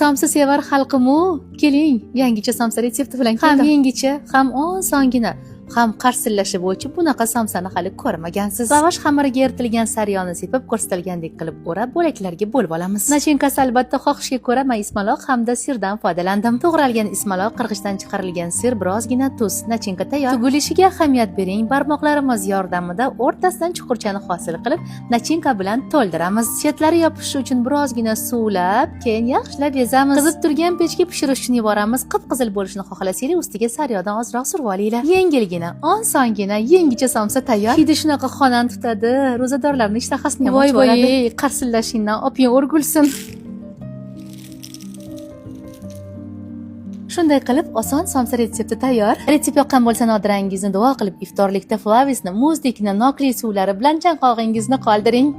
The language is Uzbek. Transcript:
Somsa sevar xalqimu, keling, yangicha somsa retsepti bilan keldim. Ham yangicha, ham osongina, ham qarsillashi bo'yicha bunaqa somsani hali ko'rmagansiz. Lavash xamiriga eritilgan saryoni sepib, ko'rsatilgandek qilib o'rab, bo'laklarga bo'lib olamiz. Nachinkasi albatta xohishga ko'ra ismaloq hamda sirdan foydalandim. To'g'ralgan ismaloq, qirg'ichdan chiqarilgan sir, birozgina tuz. Nachinka tayyor. Tugilishiga ahamiyat bering. Barmoqlarimiz yordamida o'rtasidan chuqurchani hosil qilib, nachinka bilan to'ldiramiz. Chetlari yopishi uchun birozgina suvlab, keyin yaxshilab ezamiz. Qizib turgan pechga pishirish uchun yuboramiz. Qip-qizil bo'lishini xohlasanglar, ustiga saryodan ozroq surib olinglar. Yengilgina, osongina, yangicha somsa tayyor. Hidi shunaqa xonani tutadi. Ro'zadorlarning ishtahasini ham ochib oladi. Voy, qarsillashingdan oping o'rgulsin. Shunday qilib oson somsa retsepti tayyor. Retsept yoqqan bo'lsa, Nodirangizni duo qilib iftorlikda Flavisni, muzdekni, nokli suvlari bilan chanqog'ingizni qoldiring.